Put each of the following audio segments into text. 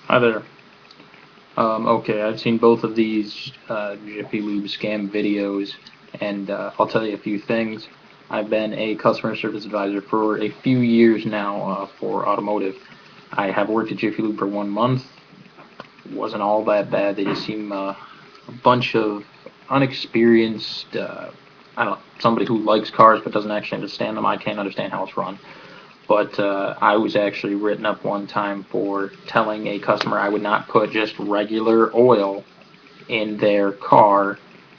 Hi there. Okay, I've seen both of these Jiffy Lube scam videos, and I'll tell you a few things. I've been a customer service advisor for a few years now for automotive. I have worked at Jiffy Lube for 1 month. It wasn't all that bad. They just seem a bunch of unexperienced, I don't know, somebody who likes cars but doesn't actually understand them. I can't understand how it's run. But I was actually written up one time for telling a customer I would not put just regular oil in their car,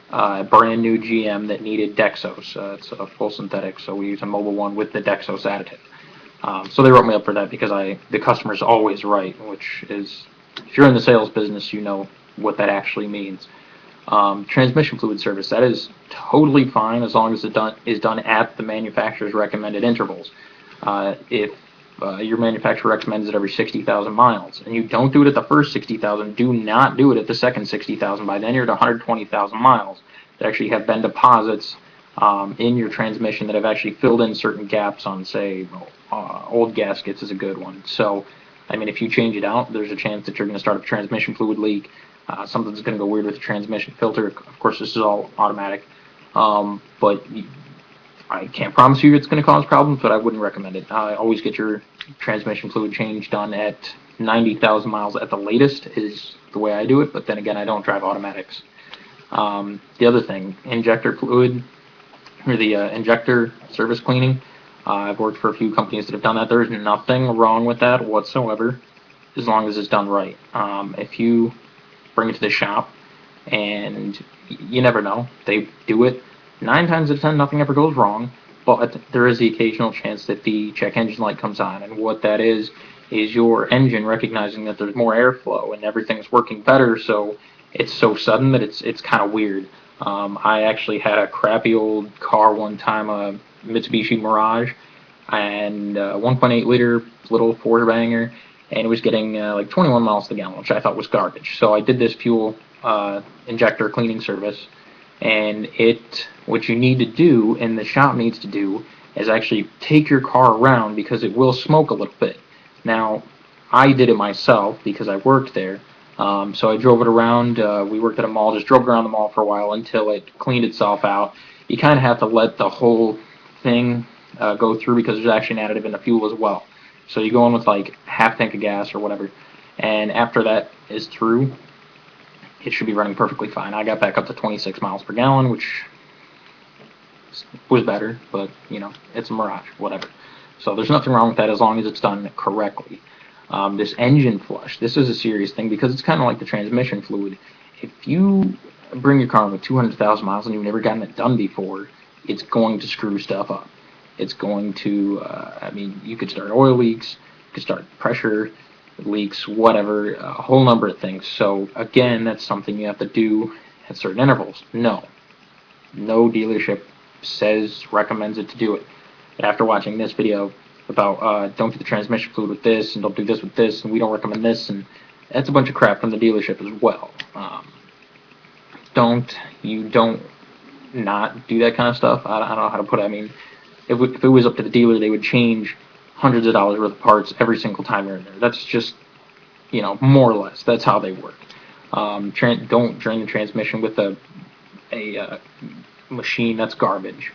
brand new GM that needed Dexos. It's a full synthetic, so we use a Mobile One with the Dexos additive. So they wrote me up for that because the customer's always right, which is, if you're in the sales business, you know what that actually means. Transmission fluid service, that is totally fine as long as it is done at the manufacturer's recommended intervals. If your manufacturer recommends it every 60,000 miles, and you don't do it at the first 60,000, do not do it at the second 60,000. By then you're at 120,000 miles. There actually have been deposits in your transmission that have actually filled in certain gaps on, say, old gaskets is a good one. So, I mean, if you change it out, there's a chance that you're going to start a transmission fluid leak. Something's going to go weird with the transmission filter. Of course, this is all automatic, but I can't promise you it's going to cause problems, but I wouldn't recommend it. Always get your transmission fluid change done at 90,000 miles at the latest is the way I do it, but then again, I don't drive automatics. The other thing, injector fluid, or the injector service cleaning, I've worked for a few companies that have done that. There's nothing wrong with that whatsoever, as long as it's done right. If you bring it to the shop, and you never know, they do it 9 times out of 10, nothing ever goes wrong, but there is the occasional chance that the check engine light comes on, and what that is your engine recognizing that there's more airflow and everything's working better, so it's so sudden that it's kind of weird. I actually had a crappy old car one time, a Mitsubishi Mirage, and 1.8 liter little four banger, and it was getting like 21 miles to the gallon, which I thought was garbage. So I did this fuel injector cleaning service, and what you need to do, and the shop needs to do, is actually take your car around because it will smoke a little bit. Now, I did it myself because I worked there, so I drove it around. We worked at a mall, just drove it around the mall for a while until it cleaned itself out. You kind of have to let the whole thing go through because there's actually an additive in the fuel as well. So you go in with like half tank of gas or whatever, and after that is through, it should be running perfectly fine. I got back up to 26 miles per gallon, which was better, but you know, it's a Mirage, whatever. So there's nothing wrong with that as long as it's done correctly. This engine flush, this is a serious thing because it's kind of like the transmission fluid. If you bring your car with 200,000 miles and you've never gotten it done before, it's going to screw stuff up. It's going to, I mean, you could start oil leaks, you could start pressure leaks, whatever, a whole number of things. So again, that's something you have to do at certain intervals. No dealership recommends it to do it. But after watching this video about don't do the transmission fluid with this, and don't do this with this, and we don't recommend this, and that's a bunch of crap from the dealership as well. Don't not do that kind of stuff. I don't know how to put it. I mean, if it was up to the dealer, they would change hundreds of dollars worth of parts every single time you're in there. That's just, you know, more or less, that's how they work. Don't drain the transmission with a machine. That's garbage.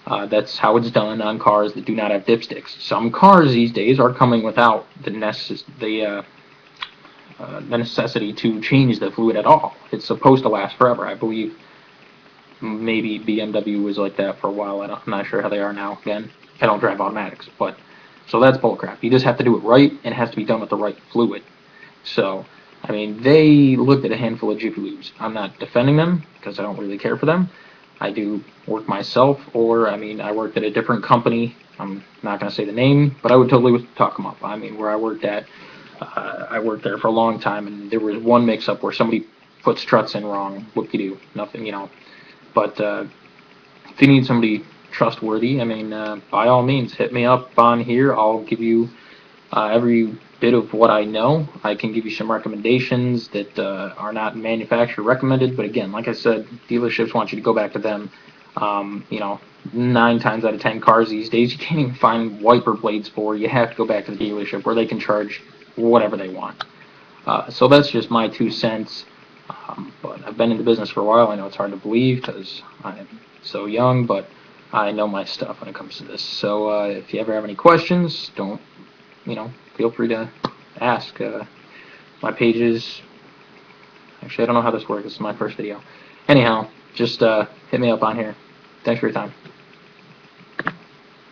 That's how it's done on cars that do not have dipsticks. Some cars these days are coming without the necessity to change the fluid at all. It's supposed to last forever. I believe maybe BMW was like that for a while. I'm not sure how they are now. Again, I don't drive automatics, but so that's bullcrap. You just have to do it right, and it has to be done with the right fluid. So, I mean, they looked at a handful of Jiffy Lubes. I'm not defending them because I don't really care for them. I do work myself, or, I mean, I worked at a different company. I'm not going to say the name, but I would totally talk them up. I mean, where I worked at, I worked there for a long time, and there was one mix-up where somebody put struts in wrong. Whoop-de-doo. Nothing, you know. But if you need somebody trustworthy, I mean, by all means, hit me up on here. I'll give you every bit of what I know. I can give you some recommendations that are not manufacturer recommended, but again, like I said, dealerships want you to go back to them. You know, 9 times out of 10 cars these days, you can't even find wiper blades for. You have to go back to the dealership where they can charge whatever they want. So that's just my 2 cents. But I've been in the business for a while. I know it's hard to believe because I'm so young, but I know my stuff when it comes to this. So if you ever have any questions, don't, feel free to ask. My pages, actually, I don't know how this works. This is my first video. Anyhow, just hit me up on here. Thanks for your time.